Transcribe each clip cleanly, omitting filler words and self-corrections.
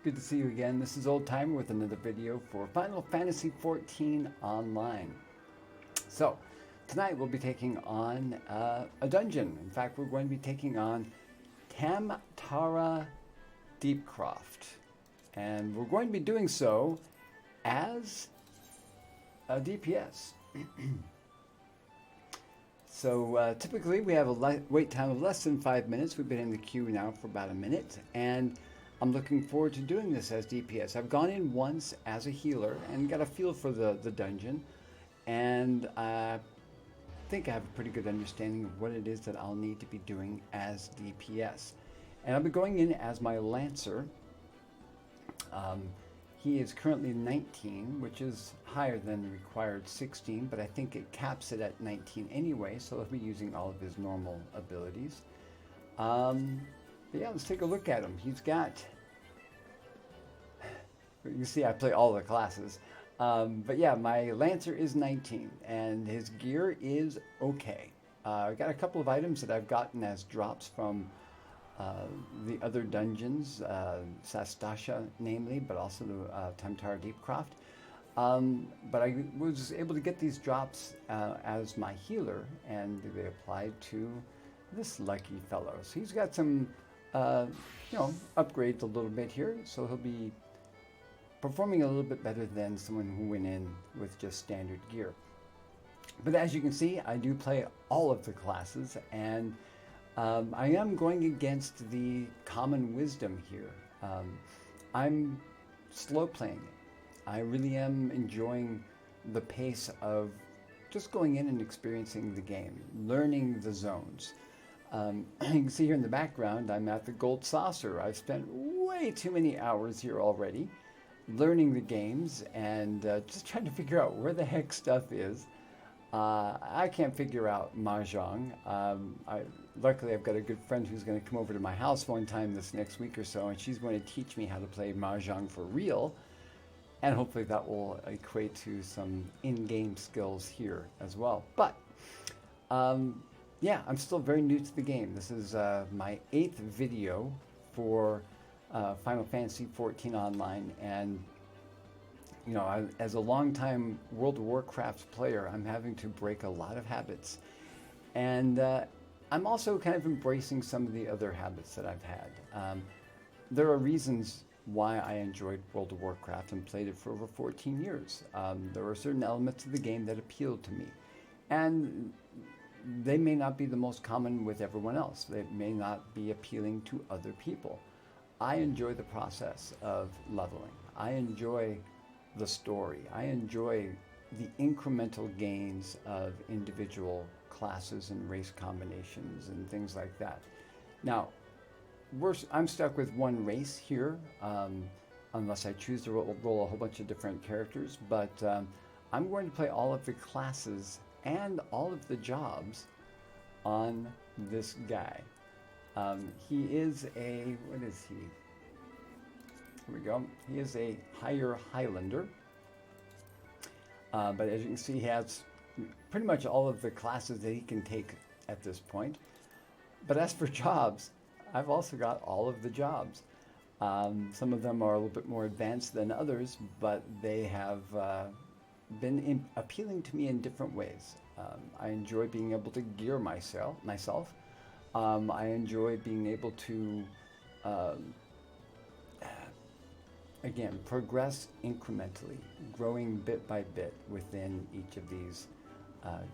Good to see you again. This is Old Timer with another video for Final Fantasy XIV Online. So, tonight we'll be taking on a dungeon. In fact, we're going to be taking on Tamtara Deepcroft. And we're going to be doing so as a DPS. So typically we have a wait time of less than 5 minutes. We've been in the queue now for about a minute, and I'm looking forward to doing this as DPS. I've gone in once as a healer and got a feel for the dungeon, and I think I have a pretty good understanding of what it is that I'll need to be doing as DPS. And I'll be going in as my Lancer. He is currently 19, which is higher than the required 16, but I think it caps it at 19 anyway, so he'll be using all of his normal abilities. But yeah, let's take a look at him. He's got, you can see I play all the classes. But yeah, my Lancer is 19, and his gear is okay. I've got a couple of items that I've gotten as drops from the other dungeons, Sastasha namely, but also the Tamtara Deepcroft. But I was able to get these drops as my healer, and they applied to this lucky fellow. So he's got some, upgrades a little bit here, so he'll be performing a little bit better than someone who went in with just standard gear. But as you can see, I do play all of the classes, and I am going against the common wisdom here. I'm slow playing it. I really am enjoying the pace of just going in and experiencing the game, learning the zones. You can see here in the background, I'm at the Gold Saucer. I've spent way too many hours here already, learning the games and just trying to figure out where the heck stuff is. I can't figure out Mahjong. Luckily, I've got a good friend who's going to come over to my house one time this next week or so, and she's going to teach me how to play Mahjong for real. And hopefully that will equate to some in-game skills here as well. But, yeah, I'm still very new to the game. This is my 8th video for Final Fantasy XIV Online, and you know, as a longtime World of Warcraft player, I'm having to break a lot of habits. And I'm also kind of embracing some of the other habits that I've had. There are reasons why I enjoyed World of Warcraft and played it for over 14 years. There were certain elements of the game that appealed to me. And they may not be the most common with everyone else. They may not be appealing to other people. I enjoy the process of leveling. I enjoy the story. I enjoy the incremental gains of individual classes and race combinations and things like that. Now, I'm stuck with one race here, unless I choose to roll a whole bunch of different characters, but I'm going to play all of the classes and all of the jobs on this guy. He is a, what is he? Here we go. He is a higher Highlander. But as you can see, he has pretty much all of the classes that he can take at this point. But as for jobs, I've also got all of the jobs. Some of them are a little bit more advanced than others, but they have been appealing to me in different ways. I enjoy being able to gear myself. I enjoy being able to again, progress incrementally, growing bit by bit within each of these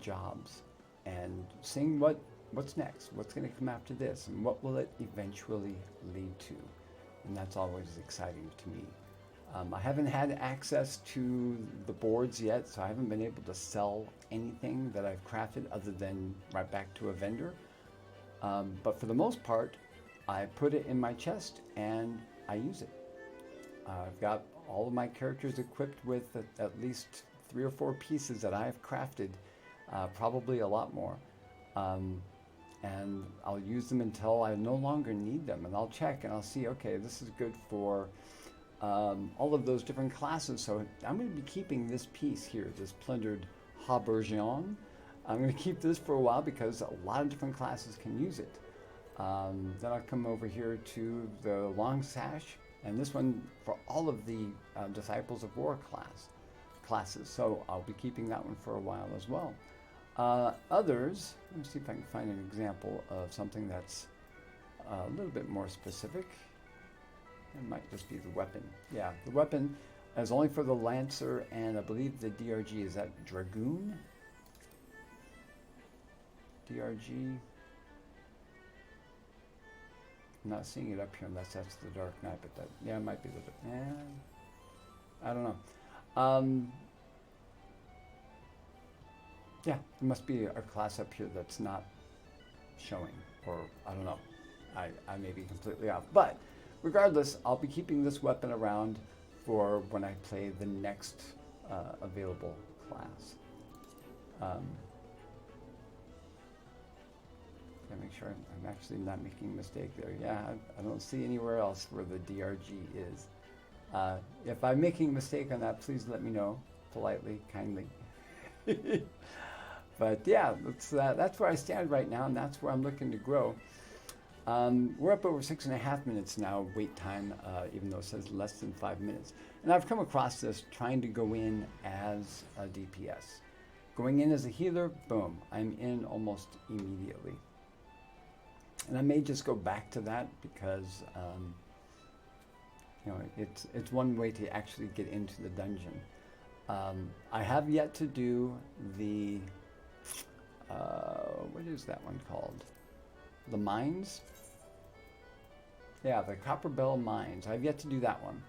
jobs, and seeing what's next, what's going to come after this, and what will it eventually lead to. And that's always exciting to me. I haven't had access to the boards yet, so I haven't been able to sell anything that I've crafted other than right back to a vendor. But for the most part, I put it in my chest and I use it. I've got all of my characters equipped with at least 3 or 4 pieces that I've crafted, probably a lot more. And I'll use them until I no longer need them, and I'll check and I'll see, okay, this is good for all of those different classes. So I'm going to be keeping this piece here, this plundered habergeon. I'm going to keep this for a while because a lot of different classes can use it. Then I'll come over here to the long sash, And this one for all of the Disciples of War classes. So I'll be keeping that one for a while as well. Others, let me see if I can find an example of something that's a little bit more specific. It might just be the weapon. Yeah, the weapon is only for the Lancer, and I believe the DRG, is that Dragoon? DRG? I'm not seeing it up here unless that's the Dark Knight, but that, yeah, it might be a little bit, I don't know. Yeah, there must be a class up here that's not showing, or I don't know. I may be completely off. But regardless, I'll be keeping this weapon around for when I play the next available class. Gotta make sure I'm actually not making a mistake there. Yeah, I don't see anywhere else where the DRG is. If I'm making a mistake on that, please let me know, politely, kindly. But yeah, that's where I stand right now, and that's where I'm looking to grow. We're up over 6.5 minutes now, wait time, even though it says less than 5 minutes. And I've come across this trying to go in as a DPS. Going in as a healer, boom, I'm in almost immediately. And I may just go back to that because, you know, it's one way to actually get into the dungeon. I have yet to do the, what is that one called? The mines? Yeah, the Copperbell Mines. I've yet to do that one.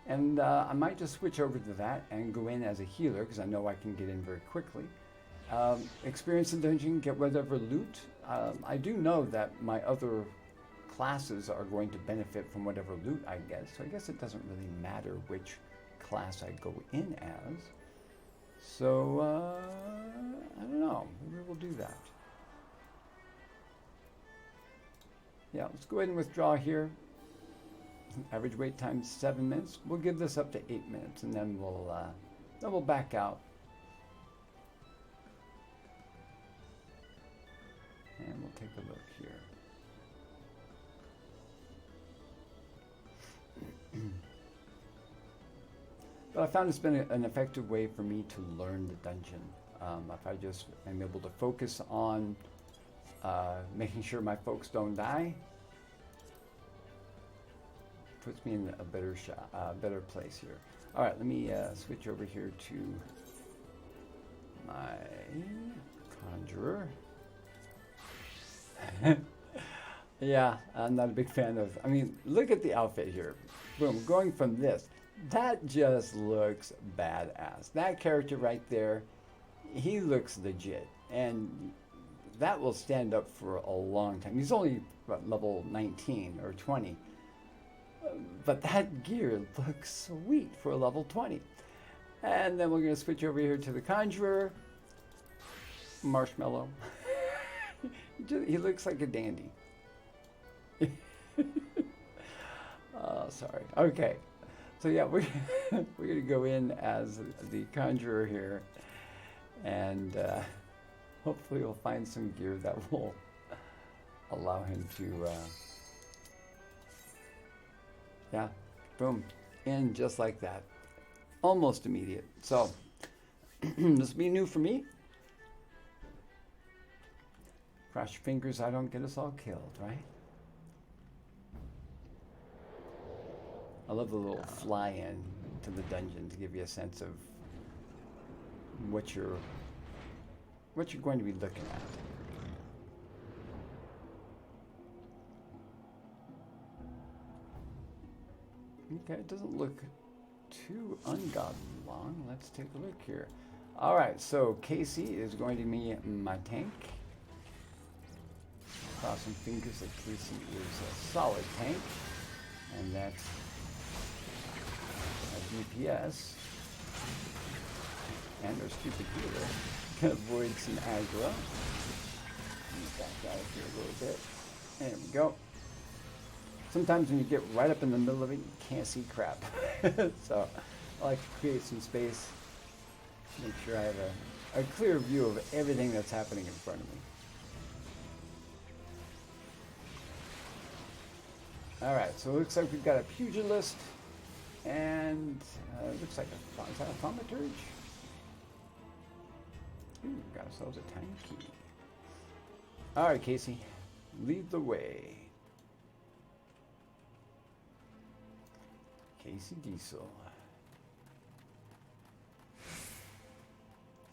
And I might just switch over to that and go in as a healer because I know I can get in very quickly. Experience the dungeon, get whatever loot. I do know that my other classes are going to benefit from whatever loot I get, so I guess it doesn't really matter which class I go in as. So, I don't know. Maybe we'll do that. Yeah, let's go ahead and withdraw here. Average wait time 7 minutes. We'll give this up to 8 minutes, and then we'll back out. And we'll take a look here. But I found it's been an effective way for me to learn the dungeon. If I just am able to focus on making sure my folks don't die, puts me in a better place here. All right, let me switch over here to my conjurer. Yeah, I'm not a big fan of, I mean, look at the outfit here. Boom, going from this. That just looks badass. That character right there, he looks legit. And that will stand up for a long time. He's only, what, level 19 or 20. But that gear looks sweet for a level 20. And then we're going to switch over here to the Conjurer. Marshmallow. He looks like a dandy. Oh, sorry. Okay. So yeah, we're going to go in as the Conjurer here. And hopefully we'll find some gear that will allow him to, yeah, boom, in just like that. Almost immediate. So this will be new for me. Cross your fingers I don't get us all killed, right? I love the little fly-in to the dungeon to give you a sense of what you're going to be looking at. Okay, it doesn't look too ungodly long. Let's take a look here. All right, so Casey is going to be my tank. Crossing fingers that Casey is a solid tank, and that's a DPS. And our stupid healer can avoid some aggro. Back out of here a little bit. There we go. Sometimes when you get right up in the middle of it, you can't see crap. So I like to create some space, make sure I have a clear view of everything that's happening in front of me. All right, so it looks like we've got a pugilist, and looks like is that a thaumaturge? Ooh, got ourselves a tiny key. All right, Casey, lead the way. Casey Diesel.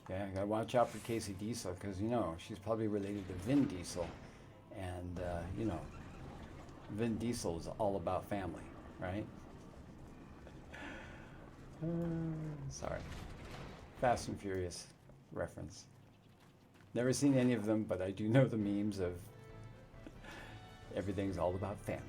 Yeah, I gotta watch out for Casey Diesel because, you know, she's probably related to Vin Diesel. And, you know, Vin Diesel is all about family, right? Sorry. Fast and Furious reference. Never seen any of them, but I do know the memes of everything's all about family.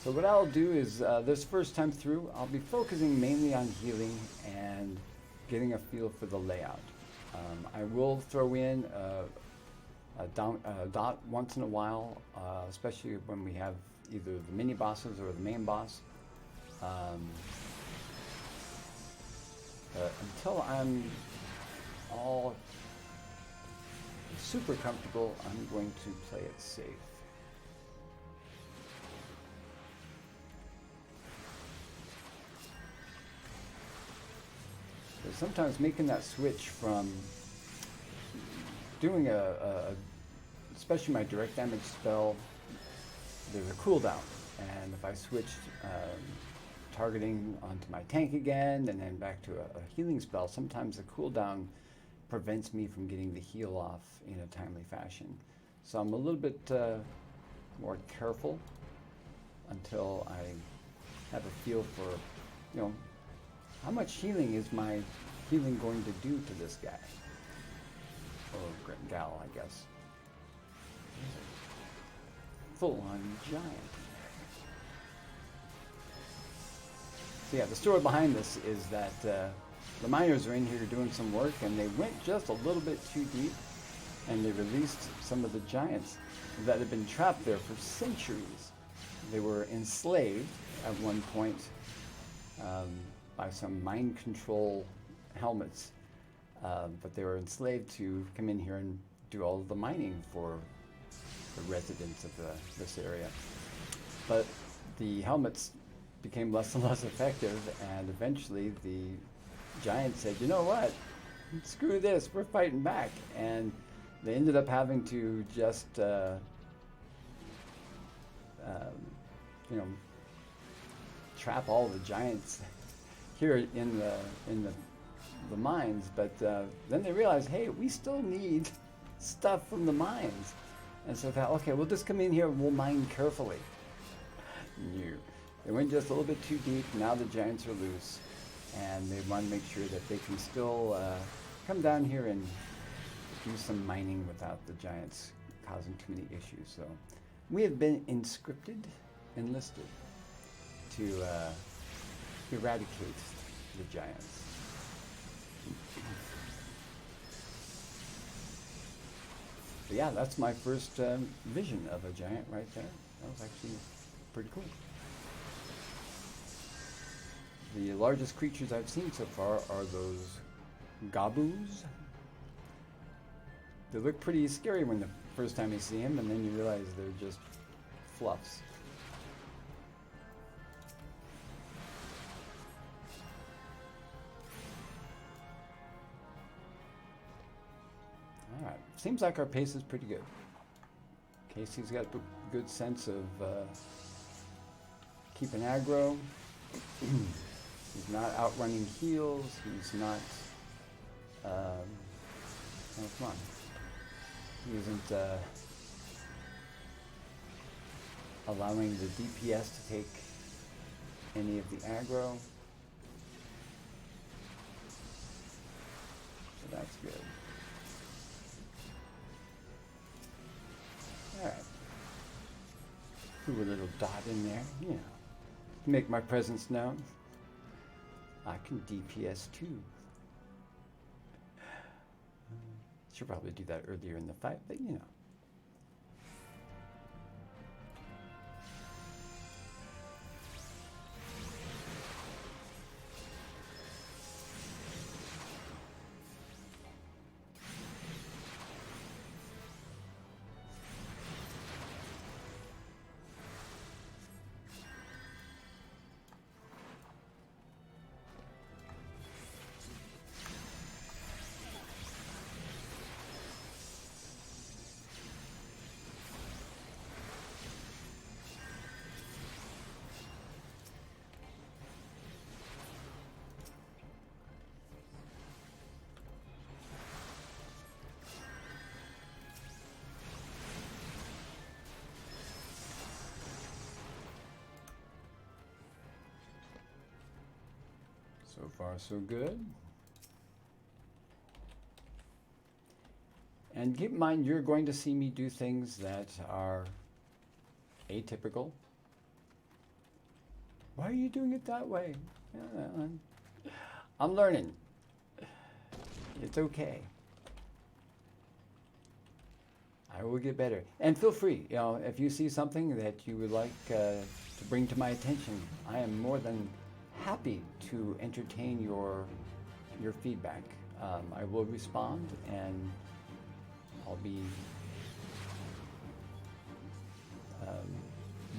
So what I'll do is, this first time through, I'll be focusing mainly on healing and getting a feel for the layout. I will throw in a dot once in a while, especially when we have either the mini bosses or the main boss. Until I'm all super comfortable, I'm going to play it safe. So sometimes making that switch from doing especially my direct damage spell, there's a cooldown, and if I switched targeting onto my tank again and then back to a healing spell, sometimes the cooldown prevents me from getting the heal off in a timely fashion. So I'm a little bit more careful until I have a feel for, you know, how much healing is my healing going to do to this guy? Or gal, I guess. Full-on giant. So yeah, the story behind this is that the miners are in here doing some work, and they went just a little bit too deep, and they released some of the giants that had been trapped there for centuries. They were enslaved at one point by some mind control helmets, but they were enslaved to come in here and do all of the mining for the residents of this area. But the helmets became less and less effective, and eventually the giants said, you know what, screw this, we're fighting back. And they ended up having to just you know, trap all the giants here in the mines, but then they realized, hey, we still need stuff from the mines. And so they thought, okay, we'll just come in here and we'll mine carefully. No. They went just a little bit too deep. Now the giants are loose, and they want to make sure that they can still come down here and do some mining without the giants causing too many issues. So we have been enlisted to eradicate the giants. But yeah, that's my first vision of a giant right there. That was actually pretty cool. The largest creatures I've seen so far are those gabus. They look pretty scary when the first time you see them, and then you realize they're just fluffs. All right, seems like our pace is pretty good. Casey's got a good sense of keeping aggro. He's not outrunning heals. He's not, oh, come on. He isn't allowing the DPS to take any of the aggro. So that's good. Alright. Threw a little dot in there, you know, to make my presence known. I can DPS too. Should probably do that earlier in the fight, but you know. So far, so good. And keep in mind, you're going to see me do things that are atypical. Why are you doing it that way? I'm learning. It's okay. I will get better. And feel free, if you see something that you would like to bring to my attention, I am more than happy to entertain your feedback. I will respond, and I'll be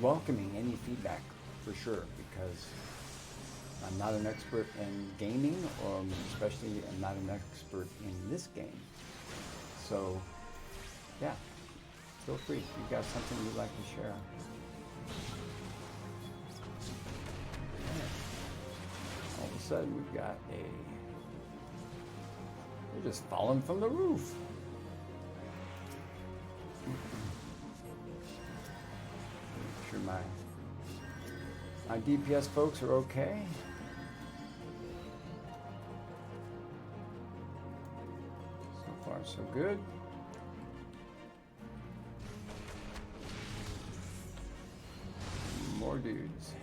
welcoming any feedback for sure, because I'm not an expert in gaming, or especially I'm not an expert in this game. So, yeah, feel free. If you've got something you'd like to share. All of a sudden, we've got they're just falling from the roof. Make sure my DPS folks are okay. So far, so good. More dudes.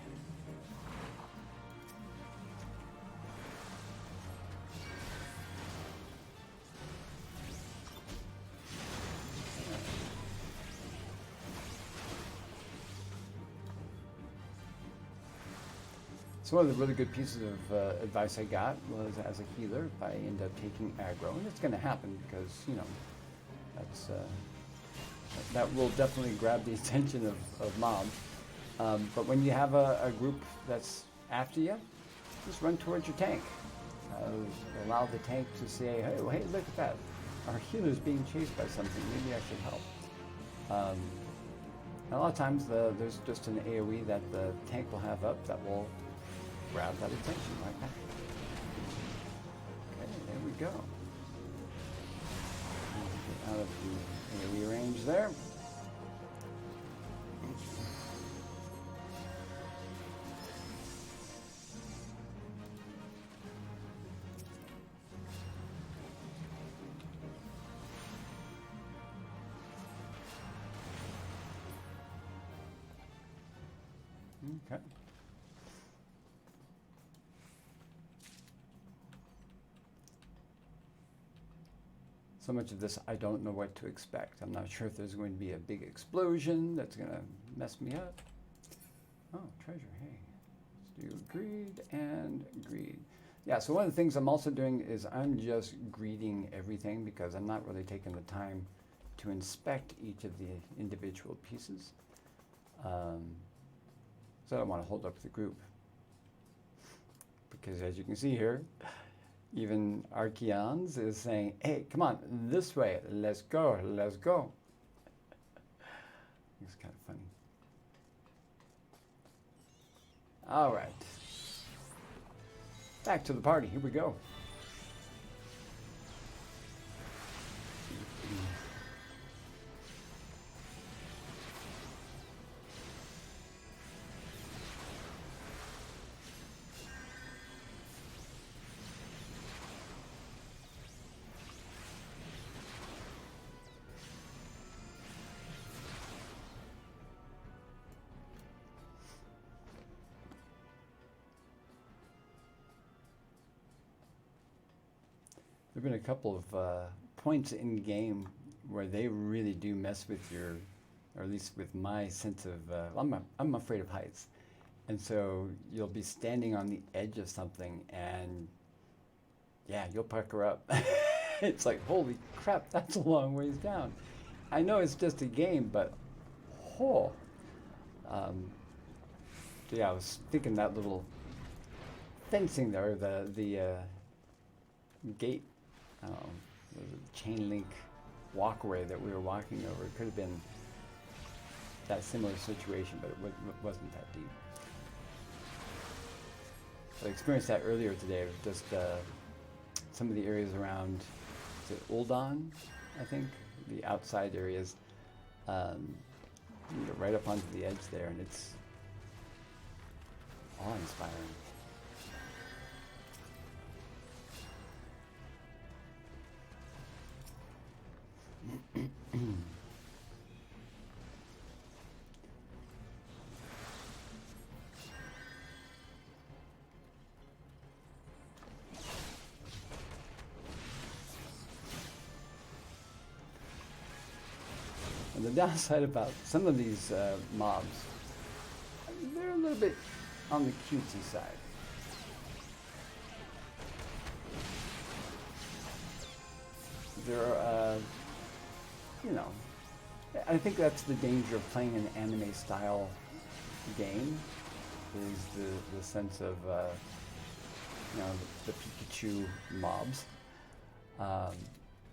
So one of the really good pieces of advice I got was, as a healer, if I end up taking aggro, and it's going to happen because, that's that will definitely grab the attention of mobs. But when you have a group that's after you, just run towards your tank. Allow the tank to say, hey, look at that. Our healer's being chased by something. Maybe I should help. And a lot of times there's just an AoE that the tank will have up that will grab that attention like that. Okay, there we go. Get out of the AoE range there. Okay. So much of this, I don't know what to expect. I'm not sure if there's going to be a big explosion that's going to mess me up. Oh, treasure, hey. Let's do greed and greed. Yeah, so one of the things I'm also doing is I'm just greeding everything, because I'm not really taking the time to inspect each of the individual pieces. So I don't want to hold up the group. Because as you can see here, even Archeons is saying, hey, come on, this way, let's go, let's go. It's kind of funny. All right. Back to the party, here we go. There have been a couple of points in game where they really do mess with your, or at least with my sense of, I'm afraid of heights. And so you'll be standing on the edge of something and yeah, you'll pucker up. It's like, holy crap, that's a long ways down. I know it's just a game, but so yeah, I was thinking that little fencing there, the gate, the chain link walkway that we were walking over. It could have been that similar situation, but it wasn't that deep. I experienced that earlier today. It was just some of the areas around, is it Uldon, I think? The outside areas. You get right up onto the edge there, and it's awe-inspiring. And the downside about some of these mobs, they're a little bit on the cutesy side. They're, you know, I think that's the danger of playing an anime style game, is the sense of, you know, the Pikachu mobs.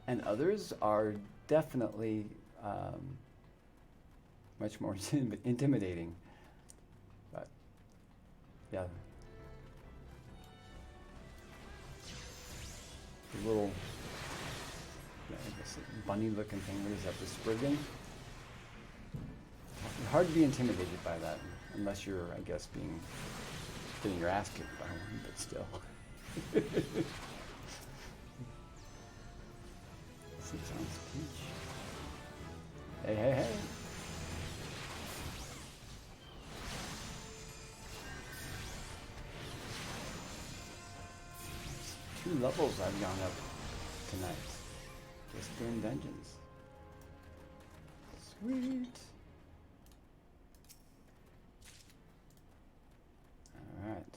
And others are definitely much more intimidating. But, yeah. The little, I guess, bunny-looking thing, what is that, the Spriggan? Hard to be intimidated by that, unless you're, I guess, getting your ass kicked by one, but still. 6-ounce peach. Hey, hey, hey. It's 2 levels I've gone up tonight. Just doing dungeons. Sweet. Alright.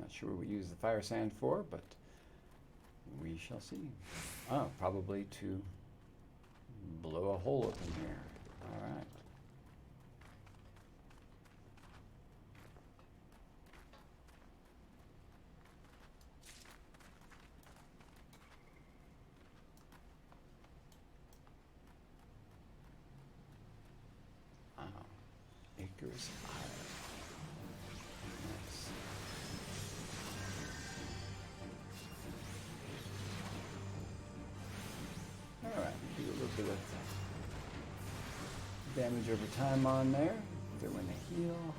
Not sure what we use the fire sand for, but we shall see. Oh, probably to blow a hole up in here. Alright. Acres Isle. Nice. Alright, do a little bit of damage over time on there. Throw in a heal.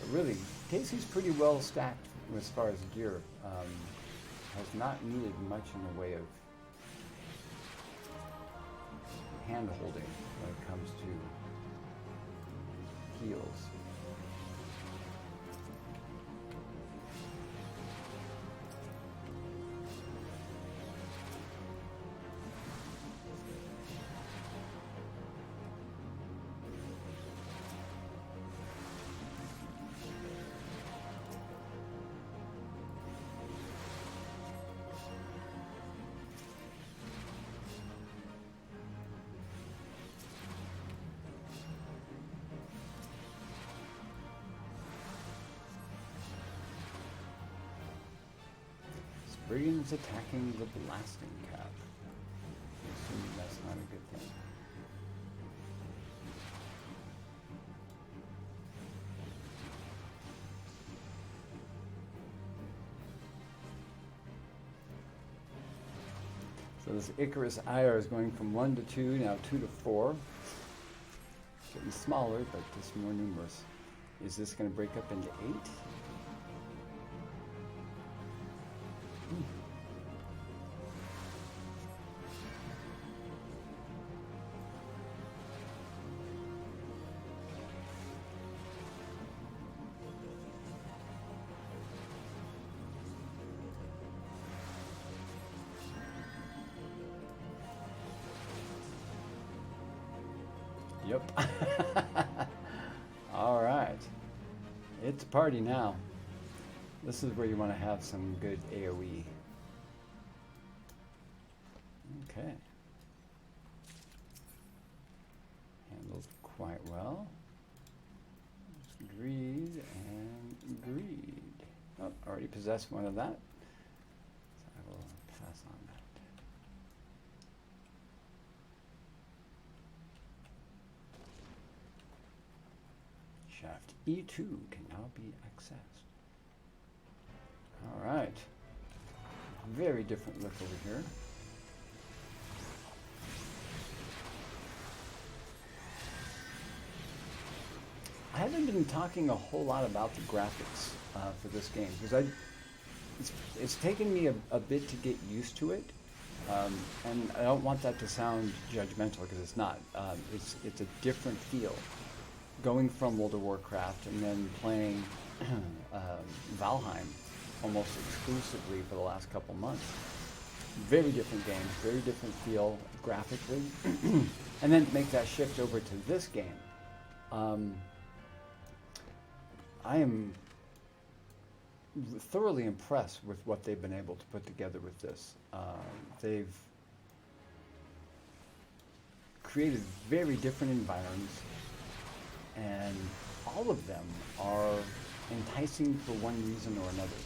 But really, Casey's pretty well stacked as far as gear. Has not needed much in the way of hand holding when it comes to heals. Brigand's attacking the blasting cap. I'm assuming that's not a good thing. So this Icarus Ire is going from 1 to 2, now 2 to 4. Getting smaller, but just more numerous. Is this going to break up into 8? Yep. All right. It's a party now. This is where you want to have some good AoE. Okay. Handled quite well. Greed and greed. Oh, already possessed one of that. So I will pass on that. Shaft E2 can now be accessed. All right. Very different look over here. I haven't been talking a whole lot about the graphics for this game because it's taken me a bit to get used to it, and I don't want that to sound judgmental because it's not. It's a different feel. Going from World of Warcraft and then playing Valheim almost exclusively for the last couple months, very different game, very different feel graphically. And then to make that shift over to this game, I am thoroughly impressed with what they've been able to put together with this. They've created very different environments, and all of them are enticing for one reason or another.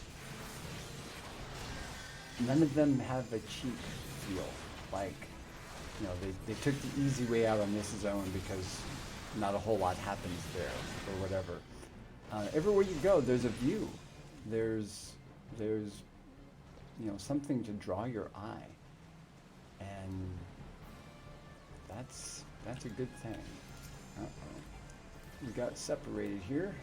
None of them have a cheap feel, like, you know, they took the easy way out on this zone because not a whole lot happens there or whatever. Everywhere you go, there's a view. There's you know, something to draw your eye, and that's a good thing. We got separated here.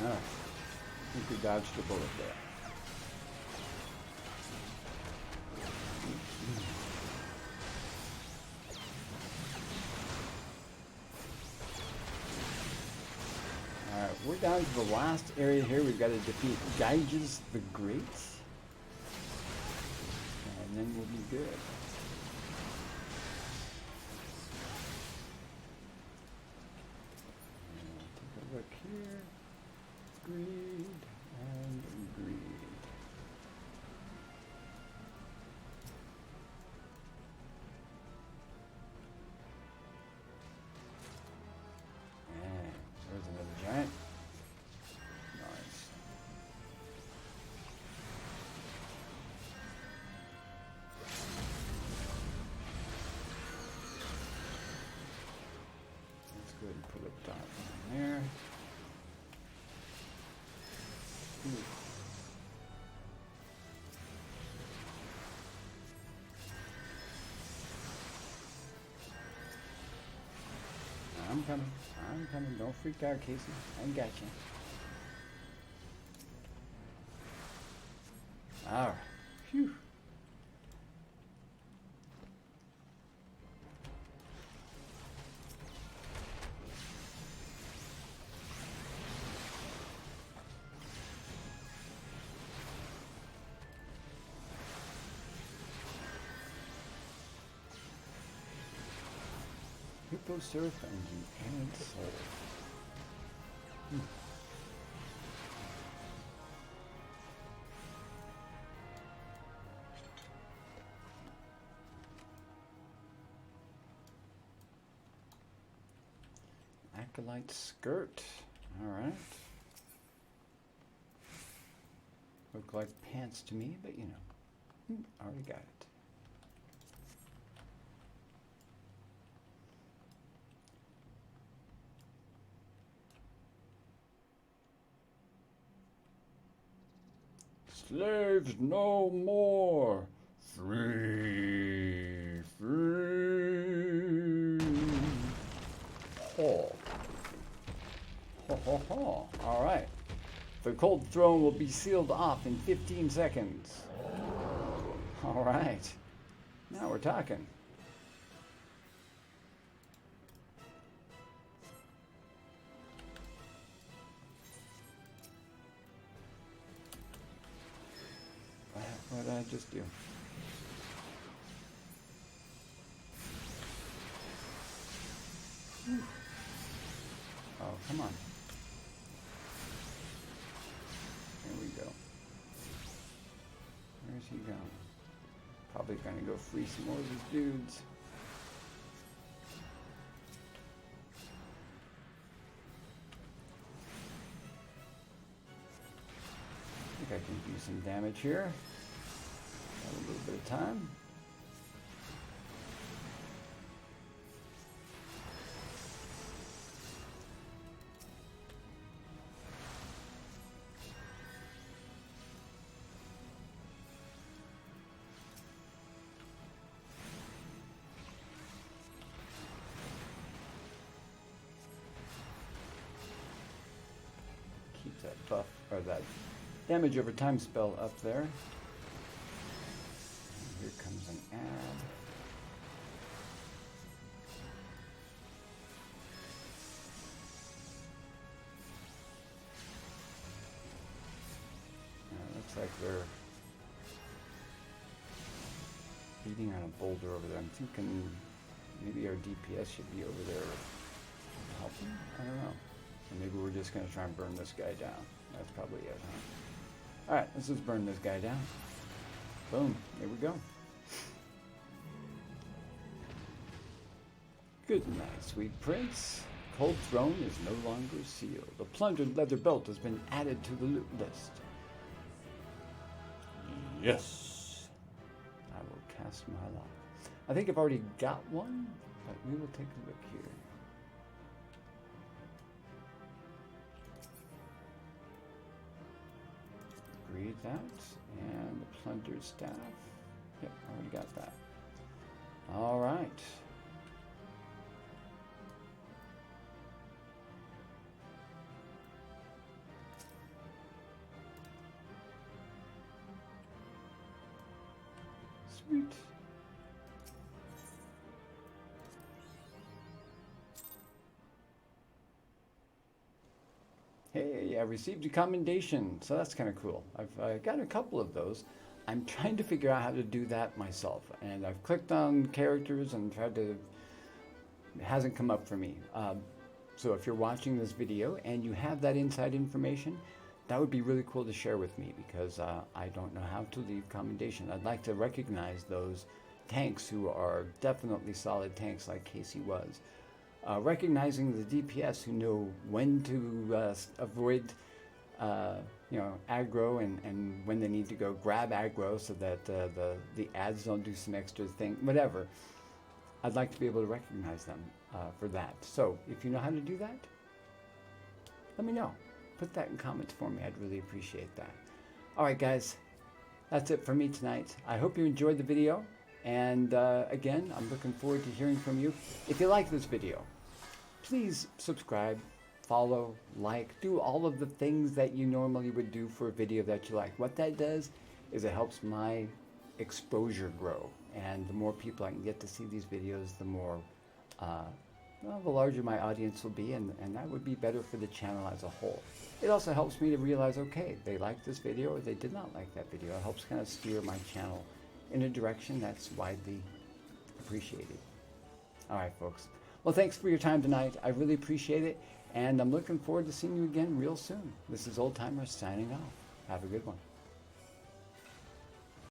I think we dodged a bullet there. Alright, we're down to the last area here. We've got to defeat Gyges the Great. And then we'll be good. Take a look here. Greed and greed. And there's another giant. Nice. Let's go ahead and put a dot on there. I'm coming. Don't freak out, Casey. I got you. All right. Phew. Hippo Surf Engine and Soul. Acolyte skirt. All right. Look like pants to me, but you know, already got it. Slaves no more. Free, free. Ho. Ho, ho, ho. All right. The cold throne will be sealed off in 15 seconds. All right. Now we're talking. What did I just do? Whew. Oh, come on. There we go. Where's he going? Probably gonna go free some more of his dudes. I think I can do some damage here. Got a little bit of time. Keep that buff, or that damage over time spell up there. Here comes an ad. they're beating on a boulder over there. I'm thinking maybe our DPS should be over there helping? I don't know. Or maybe we're just going to try and burn this guy down. That's probably it, huh? Alright, let's just burn this guy down. Boom. There we go. Good night, sweet prince. Cold throne is no longer sealed. The plundered leather belt has been added to the loot list. Yes. I will cast my lot. I think I've already got one, but we will take a look here. Read that, and the plundered staff. Yep, already got that. All right. Sweet. Hey, I received a commendation, so that's kind of cool. I've got a couple of those. I'm trying to figure out how to do that myself, and I've clicked on characters and tried to, it hasn't come up for me. So if you're watching this video and you have that inside information, that would be really cool to share with me, because I don't know how to leave commendation. I'd like to recognize those tanks who are definitely solid tanks like Casey was. Recognizing the DPS who know when to avoid, aggro and when they need to go grab aggro so that the ads don't do some extra thing, whatever. I'd like to be able to recognize them for that. So if you know how to do that, let me know. Put that in comments for me. I'd really appreciate that. All right, guys, that's it for me tonight. I hope you enjoyed the video. And again, I'm looking forward to hearing from you. If you like this video, please subscribe, follow, like, do all of the things that you normally would do for a video that you like. What that does is it helps my exposure grow. And the more people I can get to see these videos, the more, the larger my audience will be, and that would be better for the channel as a whole. It also helps me to realize, okay, they liked this video or they did not like that video. It helps kind of steer my channel in a direction that's widely appreciated. All right, folks. Well, thanks for your time tonight. I really appreciate it, and I'm looking forward to seeing you again real soon. This is Old Timer signing off. Have a good one.